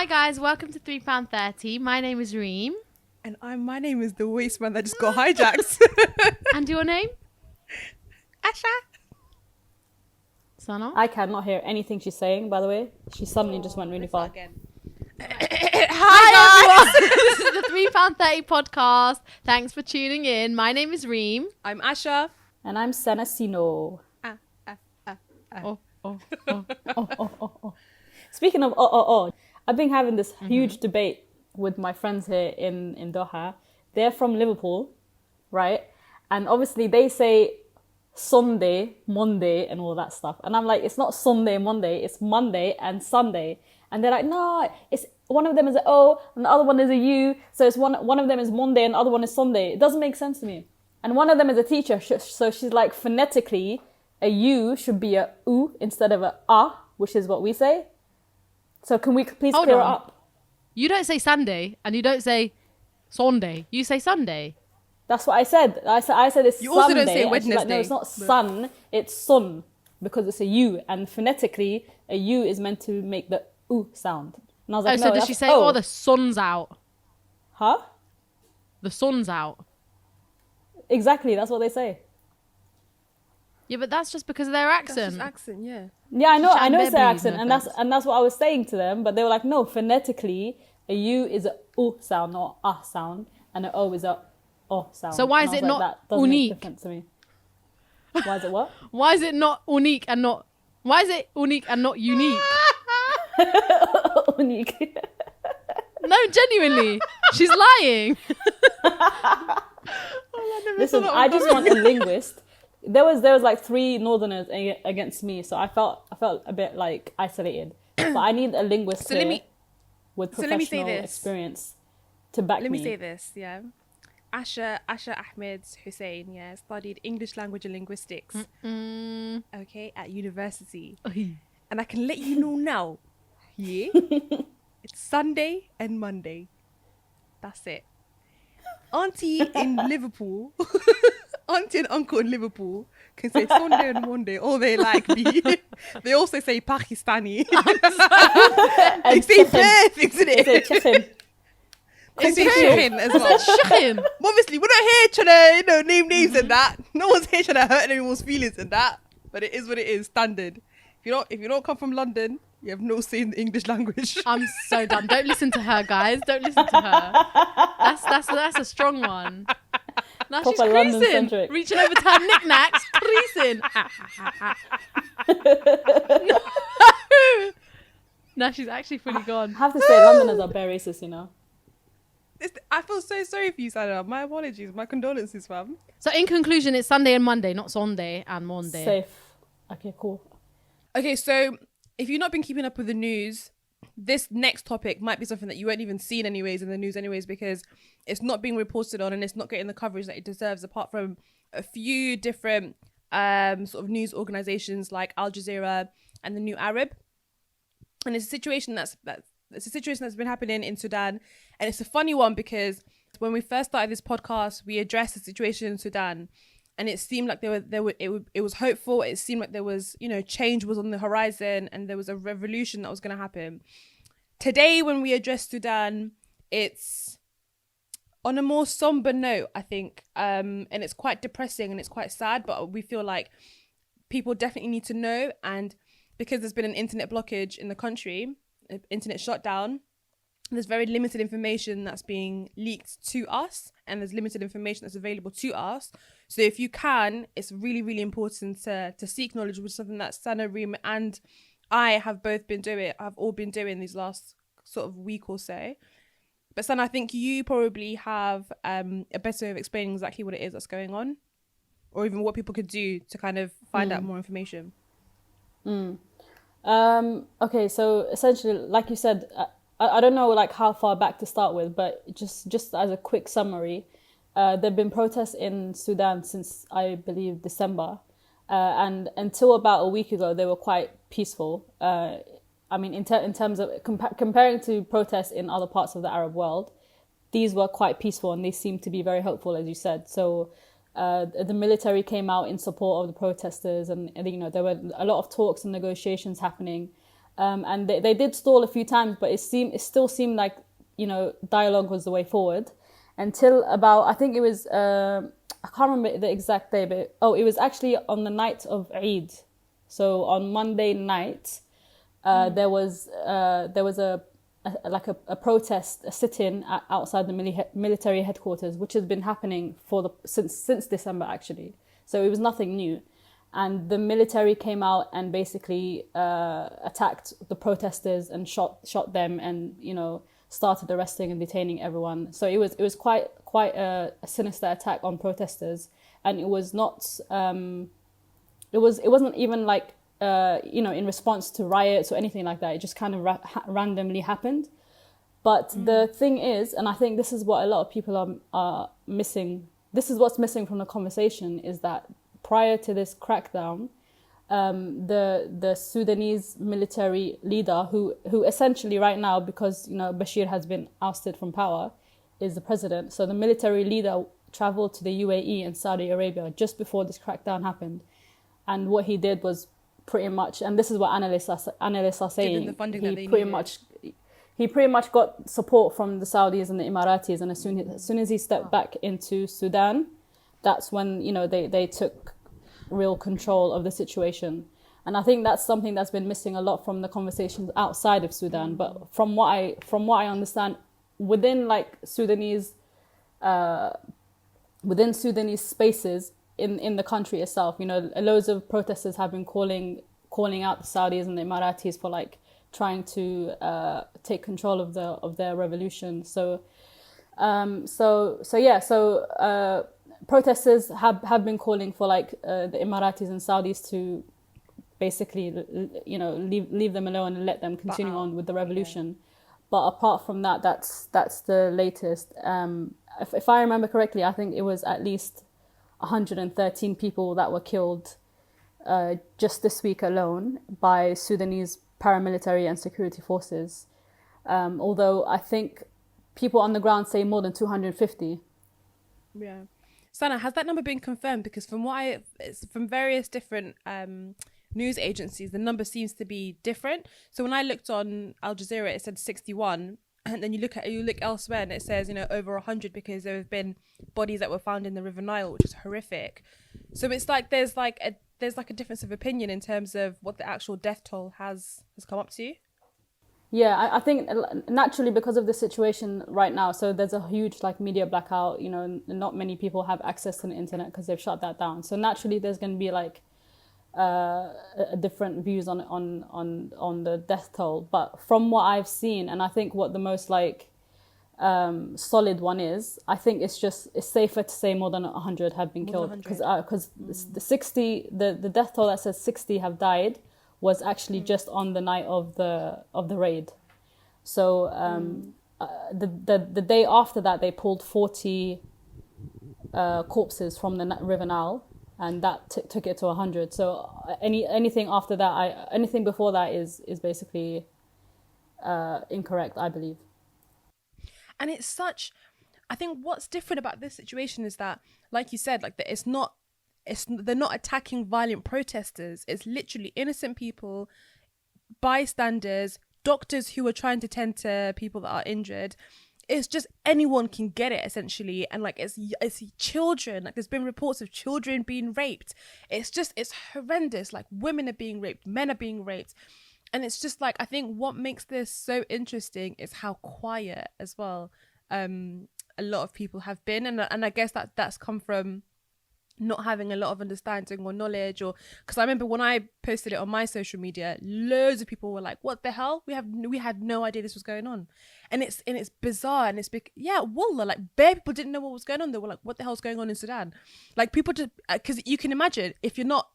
Hi guys, welcome to £3.30. My name is Reem. And my name is the waste man that just got hijacked. And your name? Asha. Sana? I cannot hear anything she's saying, by the way. She suddenly just went really far. Hi everyone! This is the £3.30 podcast. Thanks for tuning in. My name is Reem. I'm Asha. And I'm Sana Sino. Oh. Speaking of I've been having this huge debate with my friends here in Doha. They're from Liverpool, right? And obviously they say Sunday, Monday, and all that stuff. And I'm like, it's not Sunday, Monday, it's Monday and Sunday. And they're like, no, it's one of them is an O and the other one is a U. So it's one of them is Monday and the other one is Sunday. It doesn't make sense to me. And one of them is a teacher. So she's like, phonetically, a U should be a U instead of a A, which is what we say. So can we please clear it up? You don't say Sunday and you don't say Sunday. You say Sunday. That's what I said. I said it's you Sunday. Also don't say Wednesday. Like, no, it's not sun. It's sun because it's a U. And phonetically, a U is meant to make the U sound. And I was like, so does she say, oh, the sun's out? Huh? The sun's out. Exactly. That's what they say. Yeah, but that's just because of their accent. That's just accent, yeah. Yeah, I know it's their accent, and that's what I was saying to them. But they were like, no, phonetically, a U is a U sound, not a sound, and an O is a O sound. So why is it not that doesn't unique? make difference to me. Why is it what? Why is it not unique and not? Why is it unique and not unique? Unique. No, genuinely, she's lying. Listen, I just want a linguist. There was like 3 Northerners against me, so I felt a bit like isolated. But I need a linguist with professional experience to back me. Let me say this, yeah. Asha Ahmed Hussein, yeah, studied English language and linguistics, okay, at university. And I can let you know now, yeah, it's Sunday and Monday. That's it. Auntie in Liverpool, auntie and uncle in Liverpool can say Sunday and Monday all they like me. They also say Pakistani. They say bare things in it. They say chicken. They say chicken as well. Chicken. Obviously, we're not here trying to name names and that. No one's here trying to hurt anyone's feelings and that. But it is what it is, standard. If you don't come from London, you have no say in the English language. I'm so done. Don't listen to her, guys. Don't listen to her. That's a strong one. Now she's creasing, reaching over to her knickknacks, creasing. No. Now she's actually fully gone. I have to say, Londoners are bare racist, you know. I feel so sorry for you, Sana. My apologies, my condolences, fam. So in conclusion, it's Sunday and Monday, not Sunday and Monday. Safe. Okay, cool. Okay, so if you've not been keeping up with the news, this next topic might be something that you won't even see in the news anyways, because it's not being reported on and it's not getting the coverage that it deserves, apart from a few different sort of news organizations like Al Jazeera and the New Arab. And it's a situation that's been happening in Sudan, and it's a funny one because when we first started this podcast, we addressed the situation in Sudan, and it seemed like it was hopeful. It seemed like there was, change was on the horizon, and there was a revolution that was going to happen. Today, when we address Sudan, it's on a more somber note, I think, and it's quite depressing and it's quite sad. But we feel like people definitely need to know, and because there's been an internet blockage in the country, internet shutdown, there's very limited information that's being leaked to us, and there's limited information that's available to us. So if you can, it's really, really important to seek knowledge, which is something that Sana, Reem and I have all been doing these last sort of week or so. But Sana, I think you probably have a better way of explaining exactly what it is that's going on, or even what people could do to kind of find out more information. Okay, so essentially, like you said, I don't know like how far back to start with, but just as a quick summary, there have been protests in Sudan since, I believe, December, and until about a week ago, they were quite peaceful. I mean, in terms of comparing to protests in other parts of the Arab world, these were quite peaceful and they seemed to be very hopeful, as you said. So the military came out in support of the protesters, and there were a lot of talks and negotiations happening. And they did stall a few times, but it still seemed like, you know, dialogue was the way forward until about, I think it was, I can't remember the exact day, but it was actually on the night of Eid. So on Monday night, there was a protest, a sit-in outside the military headquarters, which has been happening since December actually. So it was nothing new, and the military came out and basically attacked the protesters and shot them, and, you know, started arresting and detaining everyone. So it was quite a sinister attack on protesters, and it was not it wasn't even like you know, in response to riots or anything like that. It just kind of randomly happened. But the thing is, and I think this is what a lot of people are missing, this is what's missing from the conversation, is that prior to this crackdown, the Sudanese military leader, who essentially right now, because, you know, Bashir has been ousted from power, is the president. So the military leader traveled to the UAE and Saudi Arabia just before this crackdown happened. And what he did was pretty much, and this is what analysts are saying, the funding that they he pretty much got support from the Saudis and the Emiratis, and as soon as he stepped back into Sudan, that's when, you know, they took real control of the situation. And I think that's something that's been missing a lot from the conversations outside of Sudan. But from what I understand, within like Sudanese spaces in the country itself, you know, loads of protesters have been calling out the Saudis and the Emiratis for like trying to take control of their revolution. So protesters have been calling for like the Emiratis and Saudis to basically, you know, leave them alone and let them continue on with the revolution. Yeah. But apart from that, that's the latest. If I remember correctly, I think it was at least 113 people that were killed just this week alone by Sudanese paramilitary and security forces. Although I think people on the ground say more than 250. Yeah. Sana, has that number been confirmed? Because from from various different news agencies, the number seems to be different. So when I looked on Al Jazeera, it said 61. And then you look elsewhere and it says, you know, over 100, because there have been bodies that were found in the River Nile, which is horrific. So it's like there's like a difference of opinion in terms of what the actual death toll has come up to. Yeah, I think naturally because of the situation right now, so there's a huge like media blackout. You know, not many people have access to the internet because they've shut that down. So naturally, there's going to be like different views on the death toll. But from what I've seen, and I think what the most like solid one is, I think it's safer to say more than 100 have been killed, because the death toll that says 60 have died was actually just on the night of the raid. So the day after that, they pulled 40 corpses from the River Nile, and that took it to 100. So anything after that, anything before that is basically incorrect, I believe. And it's such, I think what's different about this situation is that, like you said, like that they're not attacking violent protesters. It's literally innocent people, bystanders, doctors who are trying to tend to people that are injured. It's just anyone can get it, essentially. And like it's children, like there's been reports of children being raped. It's horrendous. Like women are being raped, men are being raped. And it's just like, I think what makes this so interesting is how quiet as well a lot of people have been. And I guess that's come from not having a lot of understanding or knowledge, or because I remember when I posted it on my social media, loads of people were like, what the hell, we had no idea this was going on. And it's bizarre, and it's big. Yeah, wallah, like bare people didn't know what was going on. They were like, what the hell's going on in Sudan? Like people just, because you can imagine if you're not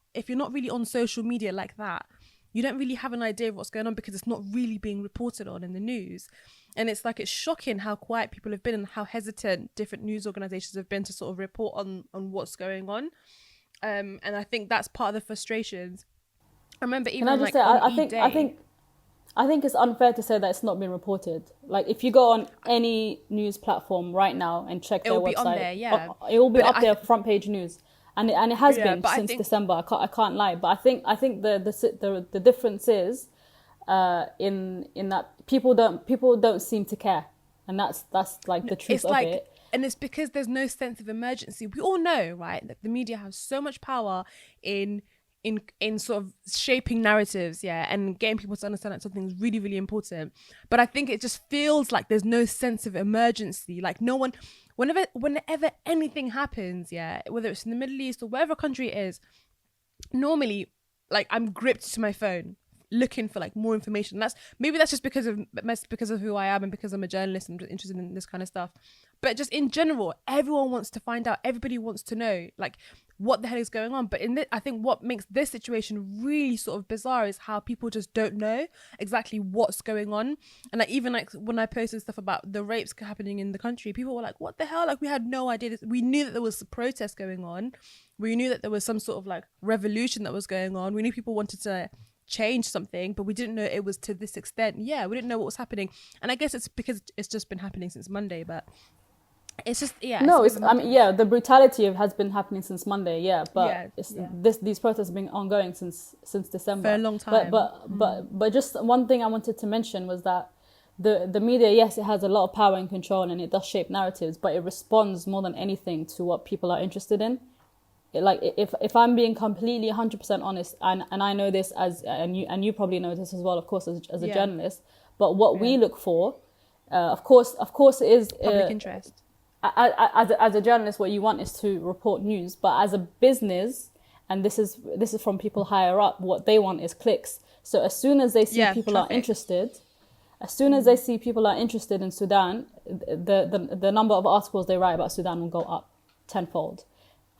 really on social media like that, you don't really have an idea of what's going on because it's not really being reported on in the news. And it's like, it's shocking how quiet people have been and how hesitant different news organizations have been to sort of report on what's going on. And I think that's part of the frustrations. I remember even I think it's unfair to say that it's not been reported. Like if you go on any news platform right now and check their website, be on there, yeah. It will be up there, front page news. And it has been since December. I can't lie, but I think the difference is in that people don't seem to care, and that's like the truth of it. And it's because there's no sense of emergency. We all know, right, that the media has so much power in sort of shaping narratives, and getting people to understand that something is really, really important. But I think it just feels like there's no sense of emergency. Like no one, whenever anything happens, whether it's in the Middle East or whatever country it is, normally, like, I'm gripped to my phone looking for like more information. That's just because of who I am and because I'm a journalist and interested in this kind of stuff. But just in general, everyone wants to find out. Everybody wants to know like what the hell is going on. But I think what makes this situation really sort of bizarre is how people just don't know exactly what's going on. And like even like when I posted stuff about the rapes happening in the country, people were like, "What the hell?" Like we had no idea. We knew that there was a protest going on. We knew that there was some sort of like revolution that was going on. We knew people wanted to change something, but we didn't know it was to this extent. We didn't know what was happening. And I guess it's because it's just been happening since Monday, but it's just the brutality has been happening since Monday, but these protests have been ongoing since December for a long time. But just one thing I wanted to mention was that the media, yes, it has a lot of power and control and it does shape narratives, but it responds more than anything to what people are interested in. Like if I'm being completely 100% honest, and I know this and you probably know this as well, of course, as a journalist, but what we look for, of course it is public interest. As a journalist, what you want is to report news, but as a business, and this is from people higher up, what they want is clicks. So as soon as they see people are interested, in Sudan, the number of articles they write about Sudan will go up tenfold.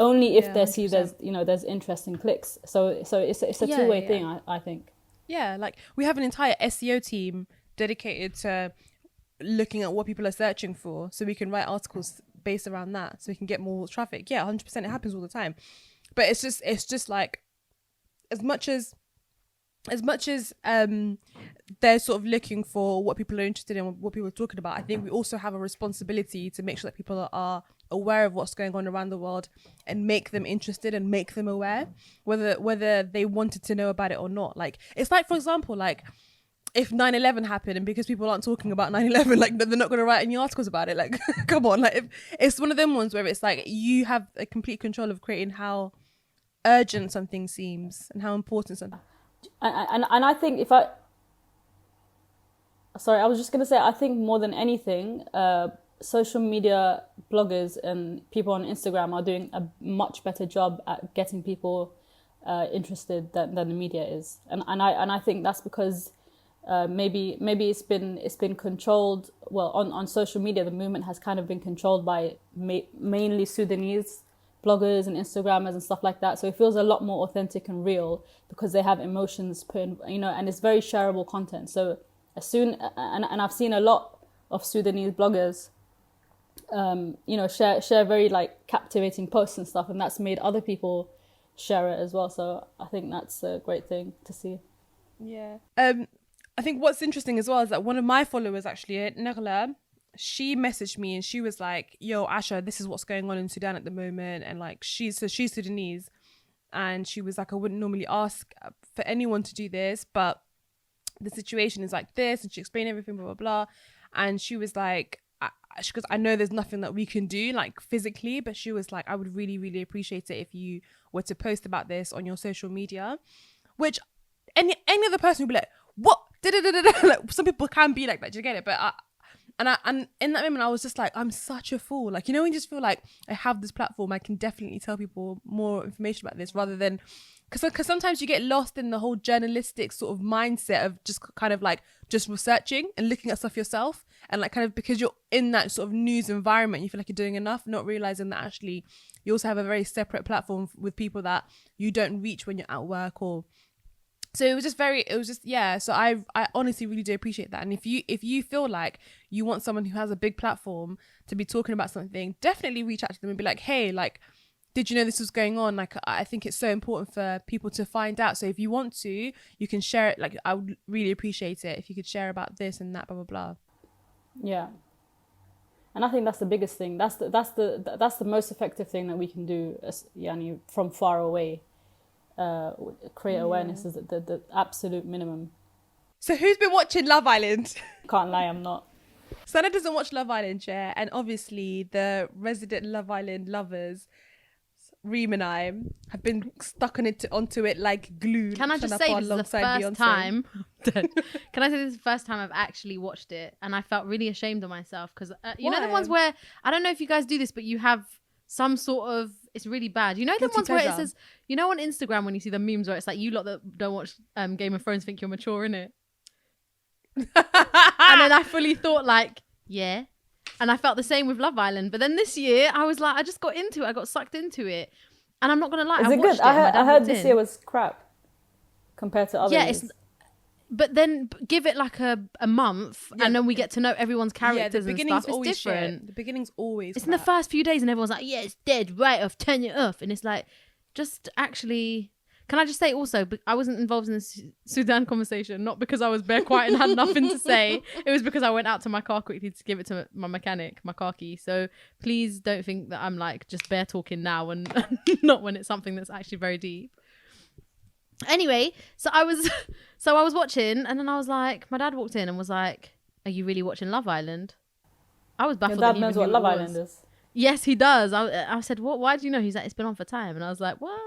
Only if they see there's interest in clicks. So it's a two-way thing, I think. Yeah, like we have an entire SEO team dedicated to looking at what people are searching for, so we can write articles based around that, so we can get more traffic. 100%, it happens all the time. But it's just like as much as they're sort of looking for what people are interested in, what people are talking about, I think we also have a responsibility to make sure that people are aware of what's going on around the world and make them interested and make them aware, whether they wanted to know about it or not. Like it's like, for example, like if 9/11 happened and because people aren't talking about 9/11, like they're not going to write any articles about it. Like come on, like if it's one of them ones where it's like you have a complete control of creating how urgent something seems and how important something. And I think I was just going to say, I think more than anything, social media bloggers and people on Instagram are doing a much better job at getting people interested than the media is, and I think that's because maybe it's been controlled. Well, on social media, the movement has kind of been controlled by mainly Sudanese bloggers and Instagrammers and stuff like that. So it feels a lot more authentic and real because they have emotions put in, and it's very shareable content. So and I've seen a lot of Sudanese bloggers share very like captivating posts and stuff, and that's made other people share it as well. So I think that's a great thing to see. I think what's interesting as well is that one of my followers, actually, Nagla, she messaged me and she was like, "Yo, Asha, this is what's going on in Sudan at the moment," and like she's Sudanese, and she was like, "I wouldn't normally ask for anyone to do this, but the situation is like this," and she explained everything, blah blah blah, and she was like, she goes, "I know there's nothing that we can do like physically, but she was like, I would really, really appreciate it if you were to post about this on your social media," which any other person would be like, "What?" Like, some people can be like that. Do you get it? But and in that moment, I was just like, I'm such a fool. Like, when you just feel like I have this platform, I can definitely tell people more information about this, rather than because sometimes you get lost in the whole journalistic sort of mindset of just kind of like just researching and looking at stuff yourself, and like kind of because you're in that sort of news environment, you feel like you're doing enough, not realizing that actually you also have a very separate platform with people that you don't reach when you're at work. Or so so I honestly really do appreciate that. And if you feel like you want someone who has a big platform to be talking about something, definitely reach out to them and be like, "Hey, like, did you know this was going on? Like, I think it's so important for people to find out. So if you want to, you can share it. Like, I would really appreciate it if you could share about this and that, blah, blah, blah." Yeah. And I think that's the biggest thing. That's the most effective thing that we can do, from far away. Create awareness is the absolute minimum. So who's been watching Love Island? Can't lie, I'm not. Sana doesn't watch Love Island, yeah, and obviously the resident Love Island lovers, Reem and I, have been stuck onto it like glue. Can I just say this is the first time? Can I say this is the first time I've actually watched it, and I felt really ashamed of myself because you know the ones where I don't know if you guys do this, but you have some sort of it's really bad. You know the ones where it says, you know, on Instagram when you see the memes where it's like you lot that don't watch Game of Thrones think you're mature, innit? And then I fully thought like, yeah. And I felt the same with Love Island. But then this year I was like, I just got into it. I got sucked into it. And I'm not going to lie, Is it good? I heard this year was crap compared to other years. But then give it like a month and then we get to know everyone's characters and stuff. It's always different. Shit. The beginning's always It's crap. In the first few days and everyone's like, yeah, it's dead, right off, turn it off. And it's like, just actually... Can I just say also, I wasn't involved in the Sudan conversation, not because I was bare quiet and had nothing to say. It was because I went out to my car quickly to give it to my mechanic, my car key. So please don't think that I'm like just bare talking now and not when it's something that's actually very deep. Anyway, so I was watching and then I was like, my dad walked in and was like, "Are you really watching Love Island?" I was baffled. Your dad knows what Love Island is. Yes, he does. I said, "What? Why do you know?" He's like, "It's been on for time," and I was like, "What?"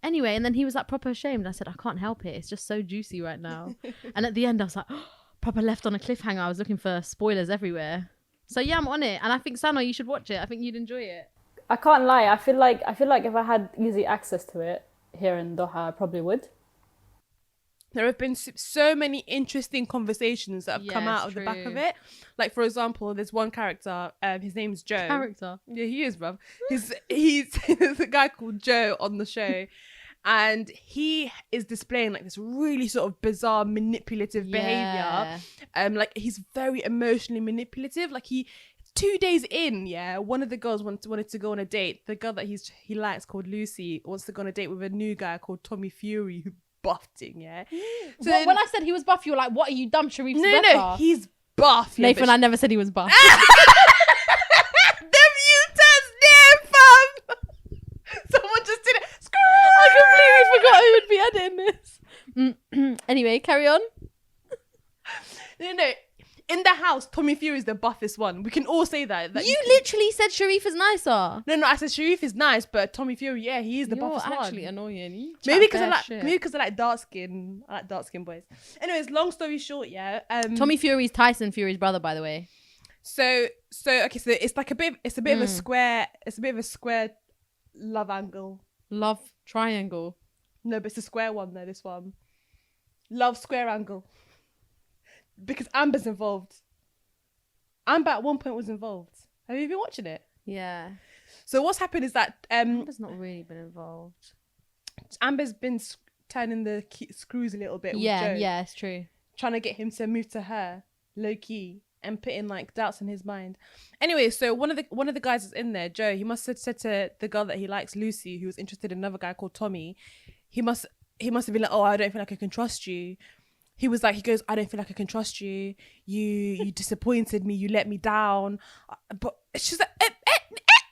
Anyway, and then he was like proper ashamed. I said, I can't help it. It's just so juicy right now. And at the end, I was like, oh, proper left on a cliffhanger. I was looking for spoilers everywhere. So yeah, I'm on it. And I think, Sana, you should watch it. I think you'd enjoy it. I can't lie. I feel like if I had easy access to it here in Doha, I probably would. There have been so many interesting conversations that have come out of the back of it. Like, for example, there's one character, his name's Joe. Character? Yeah, he is, bruv. There's a guy called Joe on the show. And he is displaying like this really sort of bizarre manipulative behavior. Like he's very emotionally manipulative. Like 2 days in, one of the girls wanted to go on a date. The girl that he likes called Lucy wants to go on a date with a new guy called Tommy Fury who buffed him, So when I said he was buff, you were like, what are you dumb, Sharif's better? No, he's buff. Nathan, I never said he was buff. The mutants there, fam. Someone just did it. I completely forgot who would be editing this. Anyway, carry on. No. In the house, Tommy Fury is the buffest one. We can all say that. You literally said Sharif is nicer. No, I said Sharif is nice, but Tommy Fury, he is the buffest one. You're actually annoying. Maybe because I like dark skin. I like dark skin boys. Anyways, long story short, Tommy Fury's Tyson Fury's brother, by the way. So it's like a bit of a square. It's a bit of a square love angle. Love triangle. No, but it's a square one though, this one. Love square angle. Because Amber's involved. Amber at one point was involved. Have you been watching it? Yeah. So what's happened is that... Amber's not really been involved. Amber's been turning the screws a little bit with Joe. Yeah, it's true. Trying to get him to move to her, low key, and putting like doubts in his mind. Anyway, so one of the guys is in there, Joe. He must have said to the girl that he likes, Lucy, who was interested in another guy called Tommy. He must have been like, oh, I don't feel like I can trust you. He goes, I don't feel like I can trust you. You disappointed me. You let me down. But she's like,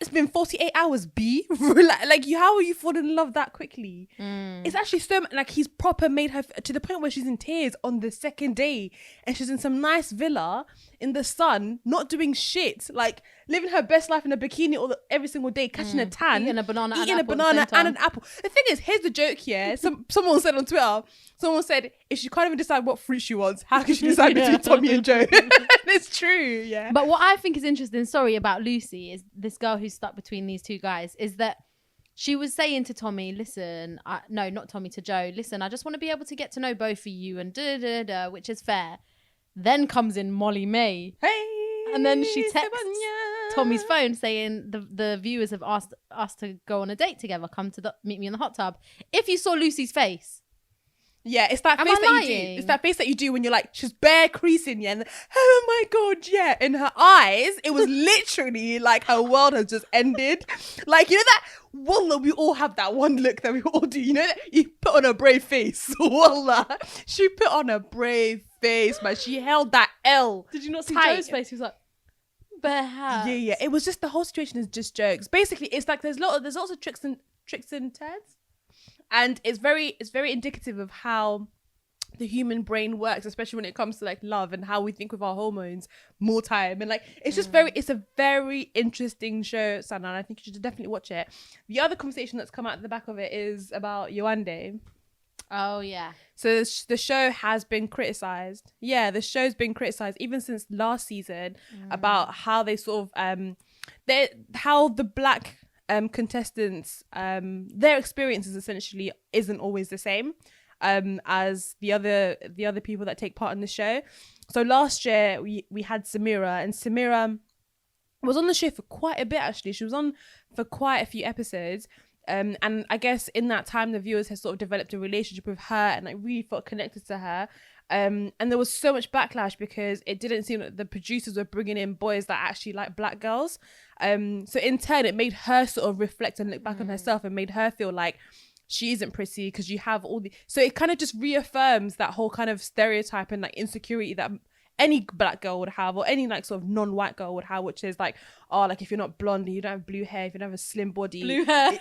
it's been 48 hours, B. How are you falling in love that quickly? It's actually so like he's proper made her to the point where she's in tears on the second day, and she's in some nice villa in the sun, not doing shit, like living her best life in a bikini every single day, catching a tan, eating a banana and an apple. The thing is, here's the joke here. Someone said on Twitter, if she can't even decide what fruit she wants, how can she decide between Tommy and Joe? It's true, yeah. But what I think is interesting, about Lucy, is this girl who's stuck between these two guys, is that she was saying to Tommy, listen, not Tommy, to Joe, listen, I just want to be able to get to know both of you and which is fair. Then comes in Molly May. Hey! And then she texts Tommy's phone saying the viewers have asked us to go on a date together. Come to meet me in the hot tub. If you saw Lucy's face. Yeah, it's that face that you do. It's that face that you do when you're like, she's bare creasing, and oh my God, yeah. In her eyes, it was literally like her world has just ended. Like, you know that, wallah, we all have that one look that we all do. You know that? You put on a brave face. Wallah. She put on a brave face, man. She held that L. Did you not see tight. Joe's face? He was like, perhaps. Yeah. It was just, the whole situation is just jokes. Basically, it's like there's lots of tricks and turns. And it's very indicative of how the human brain works, especially when it comes to like love and how we think with our hormones more time. And like it's just it's a very interesting show, Sana, and I think you should definitely watch it. The other conversation that's come out at the back of it is about Yewande. Oh yeah. So the show has been criticized. Yeah, the show's been criticized even since last season about how they sort of how the black contestants their experiences essentially isn't always the same as the other people that take part in the show. So last year we had Samira, and Samira was on the show for quite a bit actually. She was on for quite a few episodes. And I guess in that time the viewers had sort of developed a relationship with her and like really felt connected to her. And there was so much backlash because it didn't seem that the producers were bringing in boys that actually like black girls. So in turn it made her sort of reflect and look back on herself and made her feel like she isn't pretty because you have all the... So it kind of just reaffirms that whole kind of stereotype and like insecurity that any black girl would have, or any like sort of non-white girl would have, which is like, oh, like if you're not blonde, you don't have blue hair, if you don't have a slim body, Blue hair.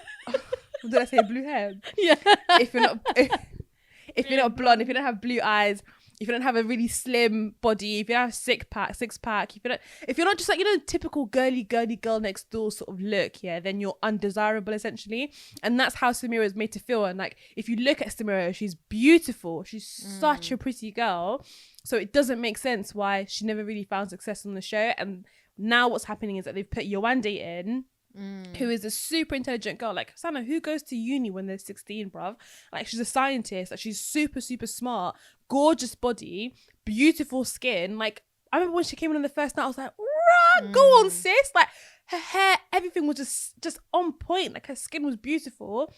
Did I say blue hair? Yeah. If you're not if you're not blonde, if you don't have blue eyes, if you don't have a really slim body, if you don't have six pack, if you're not just like, you know, typical girly girl next door sort of look, yeah, then you're undesirable essentially. And that's how Samira is made to feel. And like, if you look at Samira, she's beautiful. She's such a pretty girl. So it doesn't make sense why she never really found success on the show. And now what's happening is that they've put Yewande in, who is a super intelligent girl. Like, Sana, who goes to uni when they're 16, bruv? Like, she's a scientist. Like, she's super, super smart, gorgeous body, beautiful skin. Like, I remember when she came in on the first night, I was like, rah, go on, sis. Like, her hair, everything was just on point. Like, her skin was beautiful,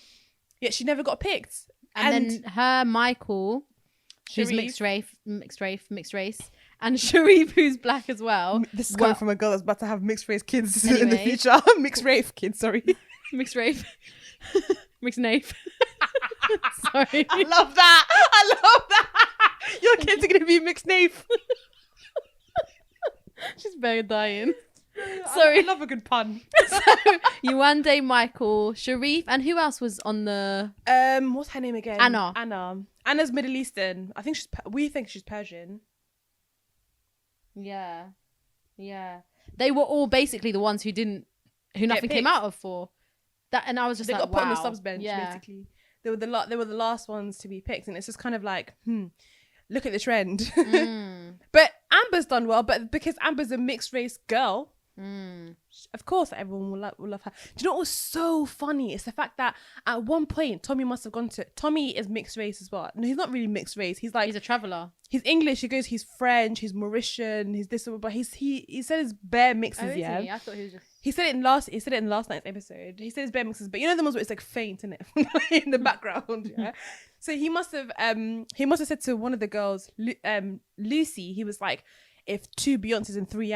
yet she never got picked. And then her Michael, who's Sharif. mixed race, and Sharif, who's black as well. This is coming from a girl that's about to have mixed race kids in the Anyway. future. Mixed race kids, sorry. Mixed race. Mixed nape. Sorry. I love that. Your kids are going to be mixed nape. She's very dying. Sorry. I love a good pun. So, Yewande, Michael, Sharif, and who else was on the... What's her name again? Anna. Anna's Middle Eastern. I think we think she's Persian. Yeah. They were all basically the ones who nothing came out of for that, and I was just they like, got put on the wow. subs bench basically. They were the last ones to be picked, and it's just kind of like, look at the trend. But Amber's done well, but because Amber's a mixed race girl, of course everyone will love her. Do you know what was so funny? It's the fact that at one point Tommy must have gone to... Tommy is mixed race as well. No, he's not really mixed race. He's like... He's a traveller. He's English. He goes, he's French, he's Mauritian, he's this, but he said his bare mixes, Oh, yeah. is he? I thought he was just... He said it in last night's episode. He said his bare mixes, but you know the ones where it's like faint in it in the background, yeah. So he must have said to one of the girls, Lucy, he was like, if 2 Beyoncés and 3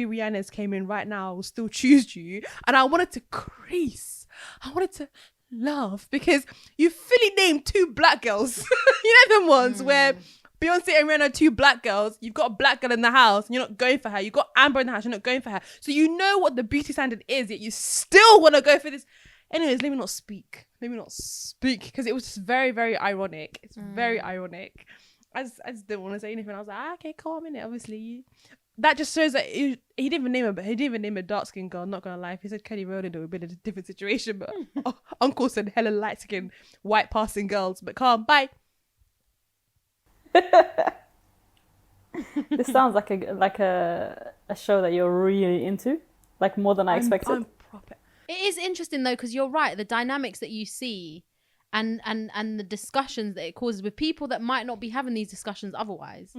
Rihannas came in right now, I will still choose you. And I wanted to crease. I wanted to laugh because you fully named 2 black girls. You know them ones where Beyonce and Rihanna are 2 black girls. You've got a black girl in the house and you're not going for her. You've got Amber in the house, you're not going for her. So you know what the beauty standard is, yet you still want to go for this. Anyways, let me not speak because it was just very, very ironic. It's very ironic. I just didn't want to say anything. I was like, okay, calm in it. Obviously, that just shows that he didn't even name a dark skinned girl. Not gonna lie, if he said Kelly Rowland, it would have been a different situation. But Uncle said hella light skinned white passing girls. But calm, bye. This sounds like a show that you're really into, like more than I expected. I'm proper. It is interesting though, because you're right. The dynamics that you see and the discussions that it causes with people that might not be having these discussions otherwise.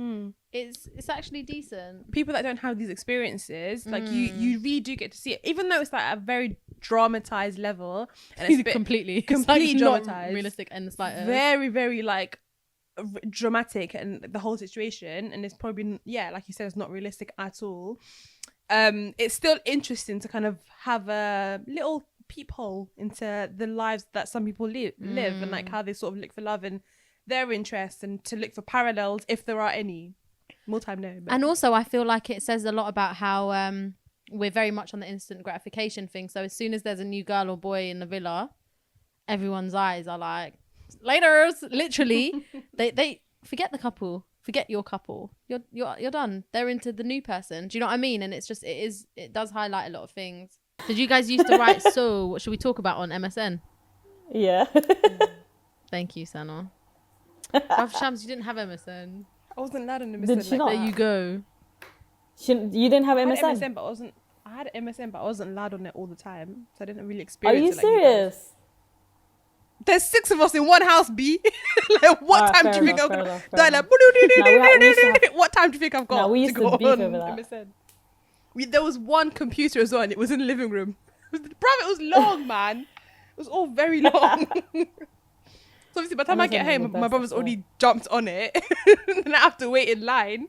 It's actually decent. People that don't have these experiences, like you really do get to see it, even though it's like a very dramatized level, and it's completely completely not dramatized, realistic in the slightest. very, very like dramatic, and the whole situation, and it's probably like you said, it's not realistic at all. It's still interesting to kind of have a little peephole into the lives that some people live and like how they sort of look for love and their interests, and to look for parallels if there are any. More time no. But. And also I feel like it says a lot about how we're very much on the instant gratification thing. So as soon as there's a new girl or boy in the villa, everyone's eyes are like, laters, literally. they forget the couple. Forget your couple. You're done. They're into the new person. Do you know what I mean? And it does highlight a lot of things. Did you guys used to write so? What should we talk about on MSN? Yeah. Thank you, Sana. Bruv, Shams, you didn't have MSN. I wasn't allowed on MSN. Did she not? There you go. You didn't have I MSN? had MSN, but I had MSN, but I wasn't allowed on it all the time, so I didn't really Are experience you it. serious? There's 6 of us in one house, B. Like, what Alright, time fair do you think enough, I'm fair gonna enough, fair die? enough. Like, we used to have- what time do you think I've got No, we used to go beef on over that. MSN? There was one computer as well, and it was in the living room. It was long, man. It was all very long. So obviously, by the time I get MSN was home, the my best brother's as well. already jumped on it, and I have to wait in line.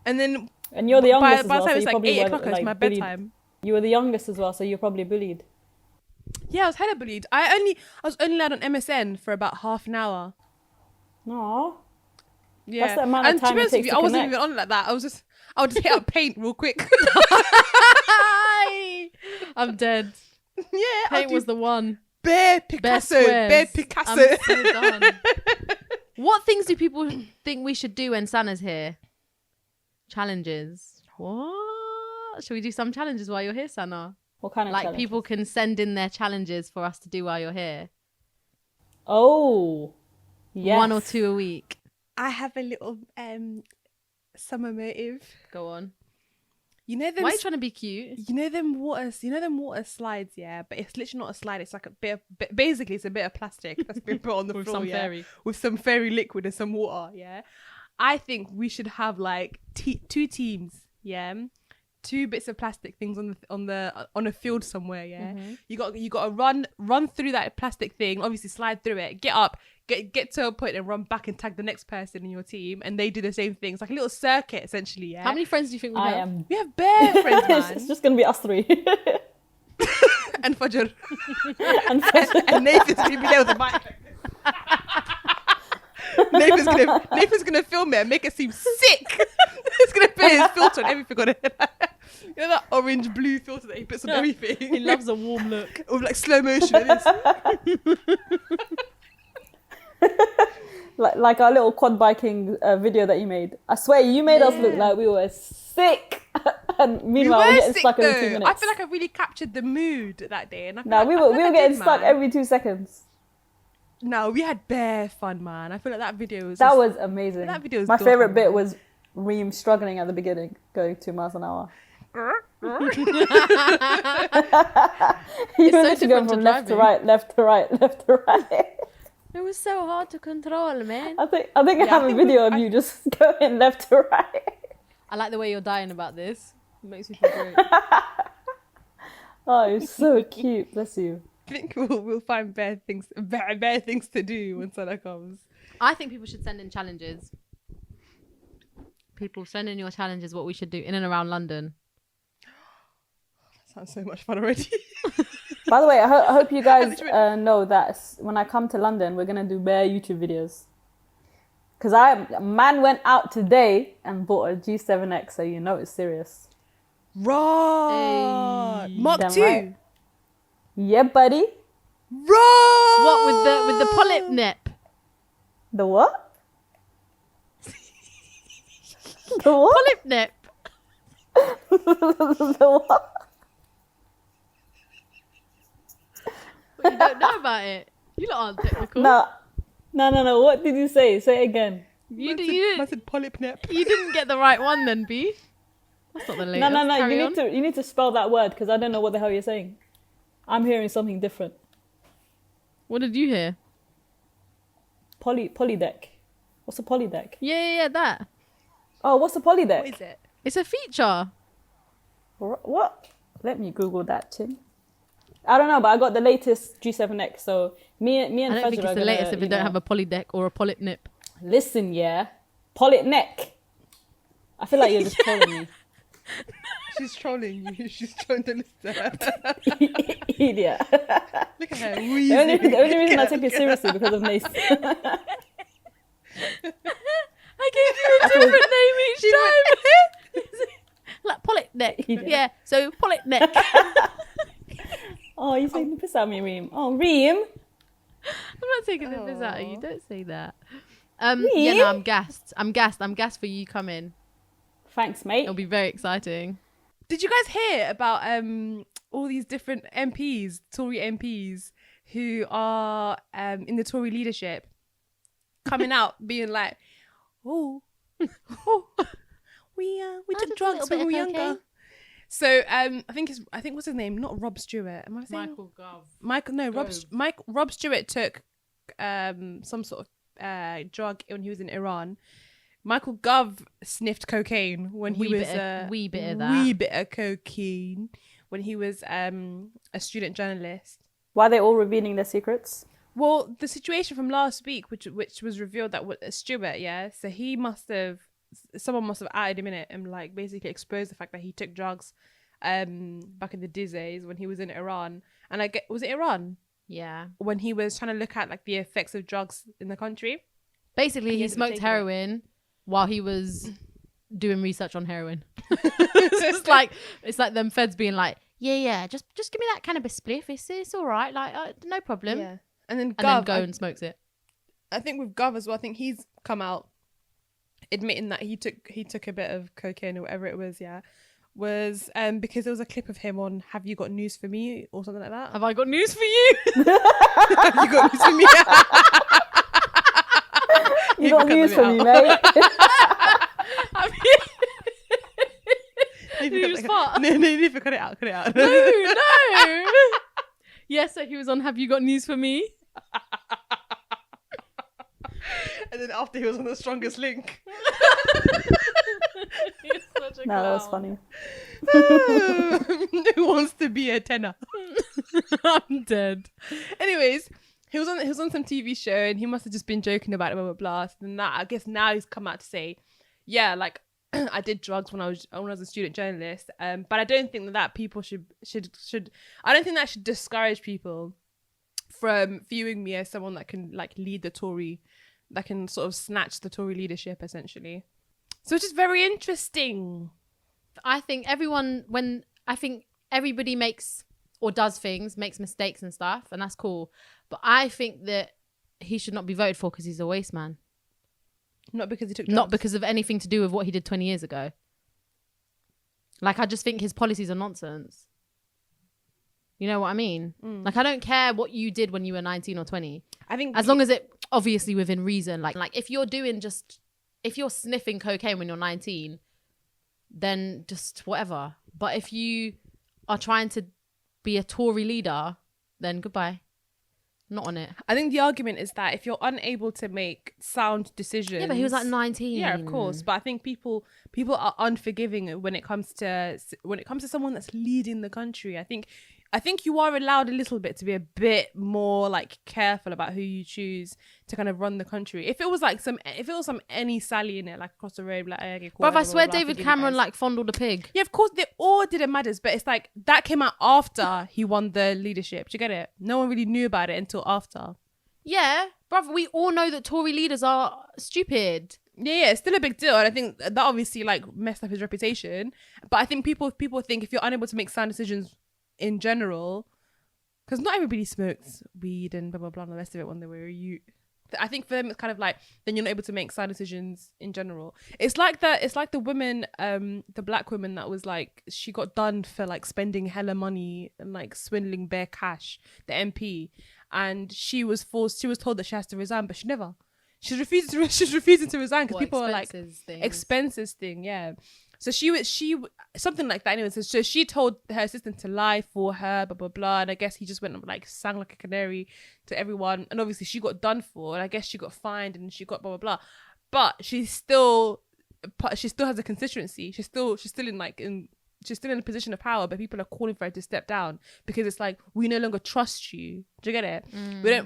And then And you're the youngest as by well, the time so it's you like probably 8 were, o'clock, it's like, my bullied. bedtime. You were the youngest as well, so you're probably bullied. Yeah, I was hella bullied. I was only allowed on MSN for about half an hour. No. Yeah, That's the amount of and time to be it honest with takes you, to I wasn't connect. even on it like that. I would just hit up paint real quick. I'm dead. Yeah, Paint was the one. bare Picasso, squares. bare Picasso. I'm so done. What things do people think we should do when Sana's here? Challenges. What? Should we do some challenges while you're here, Sana? What kind of Like challenge? people can send in their challenges for us to do while you're here. Oh. Yes. 1 or 2 a week. I have a little summer motive. Go on. You know them. Why are you trying to be cute? You know them water slides, yeah. But it's literally not a slide. It's like a bit of, basically it's a bit of plastic that's been put on the With floor, some yeah, fairy. with some fairy liquid and some water, yeah. I think we should have like 2 teams, yeah. 2 bits of plastic things on a field somewhere, yeah. You got to run through that plastic thing. Obviously, slide through it. Get up. Get to a point and run back and tag the next person in your team, and they do the same thing. It's like a little circuit, essentially. Yeah. How many friends do you think we I have? am. We have bare friends, It's man. just going to be us 3. And Fajr. And And Nathan's gonna be there with a mic. Nathan's gonna film it and make it seem sick. He's gonna put his filter on everything on it. You know that orange blue filter that he puts on everything. He loves a warm look. With like slow motion. Like this. like our little quad biking video that you made. I swear you made us look like we were sick. And meanwhile, we're getting stuck every 2 minutes. I feel like I really captured the mood that day. And I feel No, like, we I feel were like I getting did, stuck man. every 2 seconds. No, we had bare fun, man. I feel like that video was. That just- was amazing. that video was My dorky, favorite bit man. was Reem struggling at the beginning, going 2 miles an hour. You It's were so literally going different to from left to driving. right, left to right, left to right. It was so hard to control, man. I think I have a video of you just going left to right. I I like the way you're dying about this. It makes me feel great. Oh, it's so cute. Bless you. I think we'll find bare things to do when Sana comes. I think people should send in challenges. People send in your challenges, what we should do in and around London. Sounds so much fun already. By the way, I hope you guys Literally- know that when I come to London, we're gonna do bare YouTube videos. Cause man went out today and bought a G7X, so you know it's serious. Right. Hey. Mark Damn 2. right. Yeah, buddy. Right. What with the polyp nip? The what? The what? Polyp nip. The what? What, you don't know about it. You lot aren't technical. No. What did you say? Say it again. I said polyp nip. You didn't get the right one then, B. That's not the latest. No. Carry on. You need to spell that word because I don't know what the hell you're saying. I'm hearing something different. What did you hear? Polydeck. What's a polydeck? Yeah, that. Oh, what's a polydeck? What is it? It's a feature. What? Let me Google that, Tim. I don't know, but I got the latest G7X, so me and I don't Fajr think are it's the gonna, latest if you it don't know, have a poly deck or a polyp nip. Listen, yeah. Polyp neck. I feel like you're just trolling me. She's trolling you. She's trying to listen. Idiot. Look at her. The only reason I take it seriously because of Nace. I gave you a different name each time. Like polyp neck. Yeah, so polyp neck. Oh, you're taking the piss out of me, Reem. Oh, Reem. I'm not taking the piss out of you. Don't say that. Yeah, no, I'm gassed. I'm gassed for you coming. Thanks, mate. It'll be very exciting. Did you guys hear about all these different MPs, Tory MPs, who are in the Tory leadership, coming out being like, oh, we took drugs when we were younger. So I think what's his name? Not Rob Stewart. Am I saying Michael Gove. Rob Stewart took some sort of drug when he was in Iran. Michael Gove sniffed cocaine when he was wee bit of that. Wee bit of cocaine when he was a student journalist. Why are they all revealing their secrets? Well, the situation from last week, which was revealed that Stewart, so someone must have added him in it and like basically exposed the fact that he took drugs back in the days when he was in Iran. And was it Iran? Yeah. When he was trying to look at like the effects of drugs in the country. Basically, he smoked heroin while he was doing research on heroin. it's like them feds being like, yeah, just give me that cannabis spliff. It's all right, like no problem. Yeah, and then go and smokes it. I think with Gov as well. I think he's come out admitting that he took a bit of cocaine or whatever it was. Yeah, was because there was a clip of him on "Have You Got News for Me" or something like that. Have I got news for you? Have you got news for me? You got news for me, mate. Did you just fart? No, you need to cut it out. No. Yeah, so he was on Have You Got News for Me? And then after he was on The Strongest Link. No, that was funny. Who wants to be a tenor? I'm dead. Anyways, he was on some TV show and he must have just been joking about it, blah blah blah. And that, I guess now he's come out to say, yeah, like I did drugs when I was a student journalist. But I don't think that people should I don't think that should discourage people from viewing me as someone that can like lead the Tory, that can sort of snatch the Tory leadership essentially. So it's just very interesting. I think everybody makes or does things, makes mistakes and stuff, and that's cool. But I think that he should not be voted for because he's a waste man. Not because he took drugs. Not because of anything to do with what he did 20 years ago. Like, I just think his policies are nonsense. You know what I mean? Like, I don't care what you did when you were 19 or 20. I think as long as it obviously within reason. Like if you're sniffing cocaine when you're 19, then just whatever. But if you are trying to be a Tory leader, then goodbye. Not on it. I think the argument is that if you're unable to make sound decisions... Yeah, but he was like 19. Yeah, of course. But I think people are unforgiving when it comes to someone that's leading the country. I think you are allowed a little bit to be a bit more like careful about who you choose to kind of run the country. If it was some any Sally in it, like across the road, like okay, cool. But I swear David Cameron like fondled a pig. Yeah, of course they all did. It matters, but it's like that came out after he won the leadership. Do you get it? No one really knew about it until after. Yeah, brother, we all know that Tory leaders are stupid. Yeah, it's still a big deal, and I think that obviously like messed up his reputation. But I think people think if you're unable to make sound decisions in general, because not everybody smokes weed and blah blah blah and the rest of it when they were a youth. I think for them it's kind of like then you're not able to make sound decisions in general. It's like the woman, the black woman that was like, she got done for like spending hella money and like swindling bare cash, the MP, and she was told that she has to resign, but she's refusing to resign because people are like expenses thing, yeah. So she something like that anyway. So she told her assistant to lie for her, blah blah blah, and I guess he just went and like sang like a canary to everyone, and obviously she got done for, and I guess she got fined and she got blah blah blah, but she still has a constituency. She's still in a position of power, but people are calling for her to step down because it's like, we no longer trust you. Do you get it?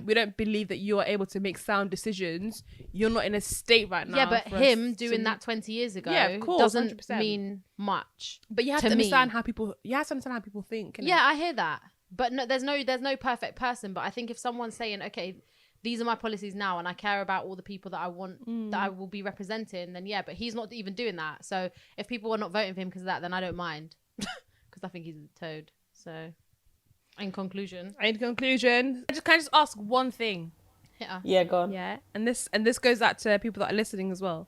We don't believe that you are able to make sound decisions. You're not in a state right now. Yeah, but him doing that 20 years ago, yeah, of course, doesn't 100%. mean much. But you have to understand how people. You have to understand how people think. Innit? Yeah, I hear that. But no, there's no perfect person. But I think if someone's saying, okay, these are my policies now, and I care about all the people that I want, that I will be representing, then yeah, but he's not even doing that. So if people are not voting for him because of that, then I don't mind. Because I think he's a toad. So in conclusion, can I just ask one thing? Hit us. Yeah, go on. Yeah, and this goes out to people that are listening as well.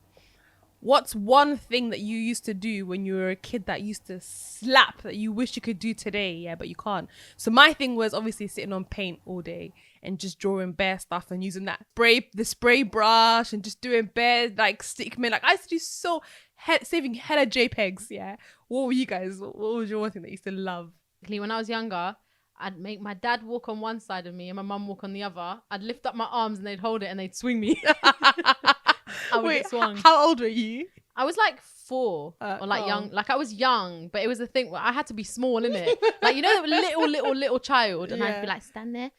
What's one thing that you used to do when you were a kid that used to slap that you wish you could do today, yeah, but you can't? So my thing was obviously sitting on paint all day and just drawing bare stuff and using the spray brush and just doing bare like stickmen. Like I used to do saving hella JPEGs, yeah. What were you guys? What was your one thing that you used to love? When I was younger, I'd make my dad walk on one side of me and my mum walk on the other. I'd lift up my arms and they'd hold it and they'd swing me. I would get swung. How old were you? I was like 4 or like young. Like I was young, but it was the thing where I had to be small, innit? Like, you know, little child. And I'd be like, stand there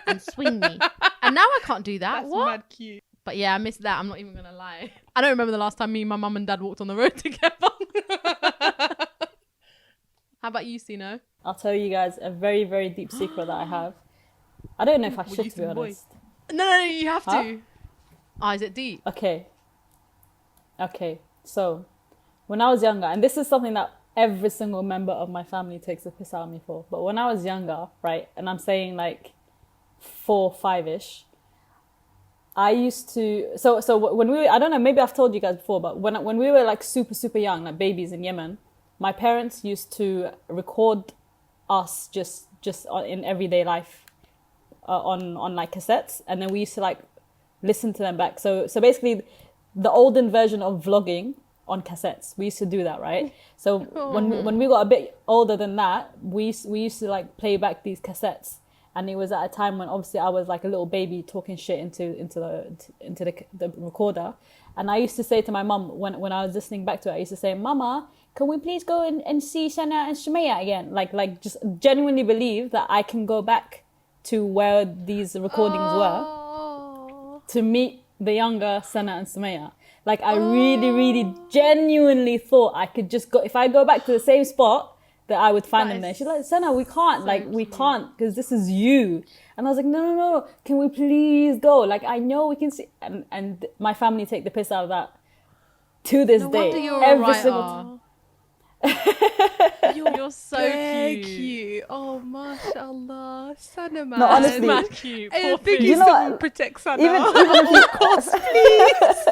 and swing me. And now I can't do that. That's what? mad cute. But yeah, I miss that. I'm not even going to lie. I don't remember the last time me, my mum and dad walked on the road together. How about you, Sino? I'll tell you guys a very, very deep secret that I have. I don't know if I should, to be honest. No, you have to. Is it deep? Okay. So, when I was younger, and this is something that every single member of my family takes the piss out of me for, but when I was younger, right, and I'm saying like 4, 5-ish, I used to, so when we were, I don't know, maybe I've told you guys before, but when we were like super, super young, like babies in Yemen, my parents used to record us just in everyday life on like cassettes, and then we used to like listen to them back. So basically the olden version of vlogging on cassettes, we used to do that, right? So when we got a bit older than that, we used to like play back these cassettes, and it was at a time when obviously I was like a little baby talking shit into the recorder, and I used to say to my mum when I was listening back to it, I used to say, "Mama, can we please go and see Sana and Sumaya again?" Like just genuinely believe that I can go back to where these recordings were to meet the younger Sana and Sumaya. Like I really, really genuinely thought I could just go, if I go back to the same spot, that I would find them there. She's like, "Sana, we can't, we can't, because this is you." And I was like, no, can we please go? Like, I know we can see. And my family take the piss out of that to this day. Every single time. You're so cute. Oh, mashallah. Sana, man. No, honestly. Mad cute. I think You you know still what? protect Sana. Even if you, of course, please.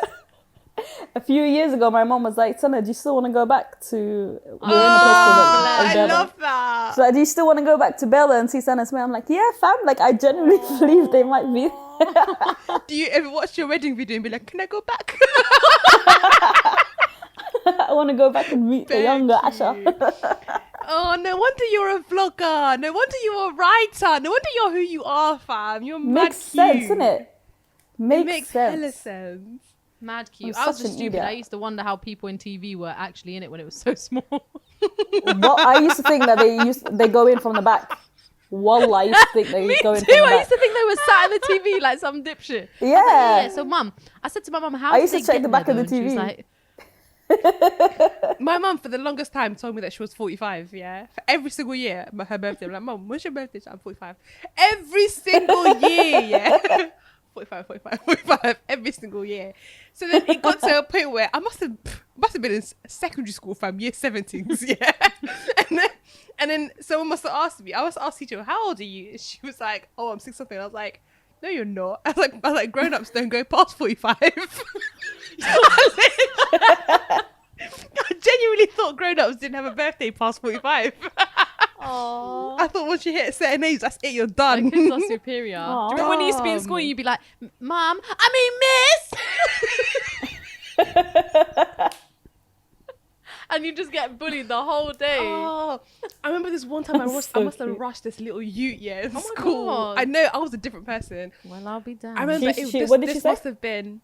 a few years ago, my mom was like, "Sana, do you still want to go back to?" We were in a place I called love that. She's like, "Do you still want to go back to Bella and see Sana and Sumaya?" I'm like, "Yeah, fam." Like, I genuinely believe they might be. Do you ever watch your wedding video and be like, "Can I go back?" I want to go back and meet the younger Asha. Oh, no wonder you're a vlogger. No wonder you're a writer. No wonder you're who you are, fam. You're mad Makes cute. sense, isn't it? It makes sense. hella sense. Mad cute. I'm I was such just an stupid. idiot. I used to wonder how people in TV were actually in it when it was so small. Well, I used to think that they go in from the back. Wallah, I used to think they go in from the I back. used to think they were sat in the TV like some dipshit. Yeah. So mum, I said to my mum, how I did used to they check get the back there, of the though? And she was TV. like, My mum, for the longest time, told me that she was 45, yeah? For every single year, her birthday. I'm like, "Mum, when's your birthday?" I'm 45. Every single year, yeah? 45, every single year. So then it got to a point where I must have been in secondary school, fam, year 70s, yeah? And then someone must have asked me, I must ask teacher, "How old are you?" And she was like, "Oh, I'm 6 something." I was like, "No, you're not." I was like, grown-ups don't go past 45. I genuinely thought grown-ups didn't have a birthday past 45. "Oh, I thought once you hit a certain age, that's it, you're done. my kids are superior." Do you remember when you used to be in school and you'd be like, "Mum, miss," and you just get bullied the whole day. Oh, I remember this one time I must have rushed this little ute, yeah, in my school. God. I know, I was a different person. Well, I'll be damned. I remember What did she this say? must have been,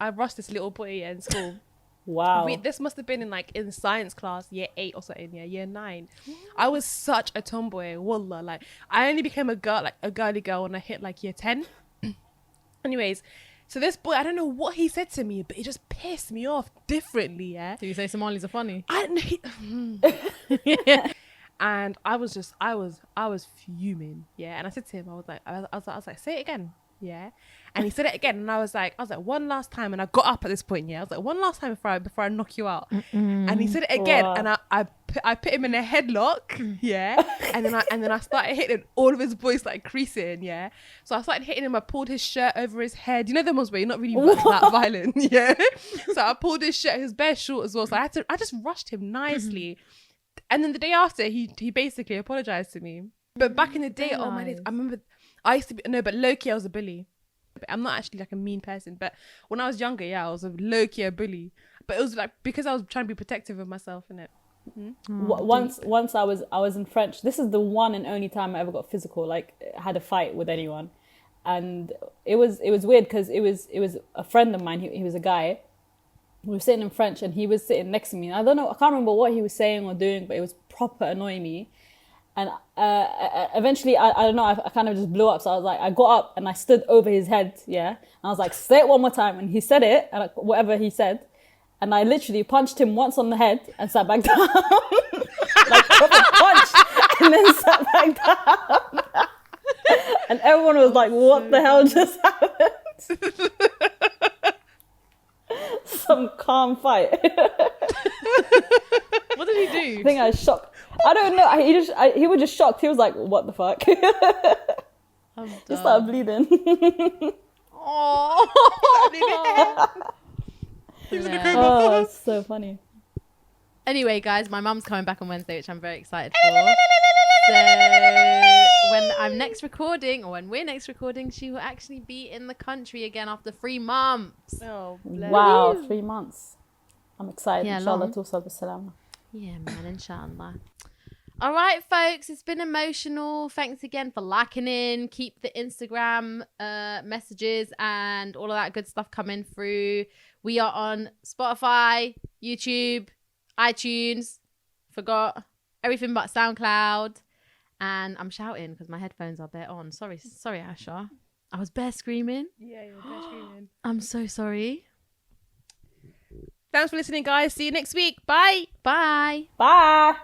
I rushed this little boy, yeah, in school. Wow. This must have been in science class, year 8 or something, yeah, year 9. I was such a tomboy, wallah. Like, I only became a girly girl when I hit like year 10. Anyways, so this boy, I don't know what he said to me, but it just pissed me off differently, yeah. Do you say Somalis are funny? I don't know. And I was fuming, yeah. And I said to him, I was like, "Say it again." Yeah. And he said it again, and I was like, "One last time." And I got up at this point, yeah. I was like, "One last time before I knock you out." And he said it again, Wow. and I put him in a headlock, yeah, and then I started hitting. All of his boys started creasing, yeah. So I started hitting him. I pulled his shirt over his head. You know the ones where you're not really that violent, yeah. So I pulled his shirt. He was bare short as well. So I just rushed him nicely, and then the day after, he basically apologized to me. But back in the day, oh my days, I remember I used to be no, but low key I was a bully. I'm not actually like a mean person, but when I was younger, yeah, I was a low key a bully. But it was like because I was trying to be protective of myself, innit? Once I was in French. This is the one and only time I ever got physical, like had a fight with anyone, and it was weird because it was a friend of mine. He was a guy. We were sitting in French, and he was sitting next to me. I don't know, I can't remember what he was saying or doing, but it was proper annoying me. And eventually, I don't know, I kind of just blew up. So I was like, I got up and I stood over his head, yeah. And I was like, say it one more time. And he said it, and whatever he said. And I literally punched him once on the head and sat back down. Like, proper punch, and then sat back down. And everyone was like, what the hell just happened? Some calm fight. What did he do? I think I was shocked. I don't know. He was just shocked. He was like, "What the fuck?" He started bleeding. Oh, Oh, it's so funny. Anyway, guys, my mum's coming back on Wednesday, which I'm very excited for. So when I'm next recording, or when we're next recording, she will actually be in the country again after 3 months. Oh, bless. Wow, 3 months. I'm excited. Yeah, Inshallah, long. توصل بالسلامة. Yeah, man, inshallah. All right, folks, it's been emotional. Thanks again for liking in. Keep the Instagram messages and all of that good stuff coming through. We are on Spotify, YouTube, iTunes, forgot everything but SoundCloud. And I'm shouting because my headphones are bare on. Sorry, Asha. I was bare screaming. Yeah, you're bare screaming. I'm so sorry. Thanks for listening, guys. See you next week. Bye. Bye. Bye.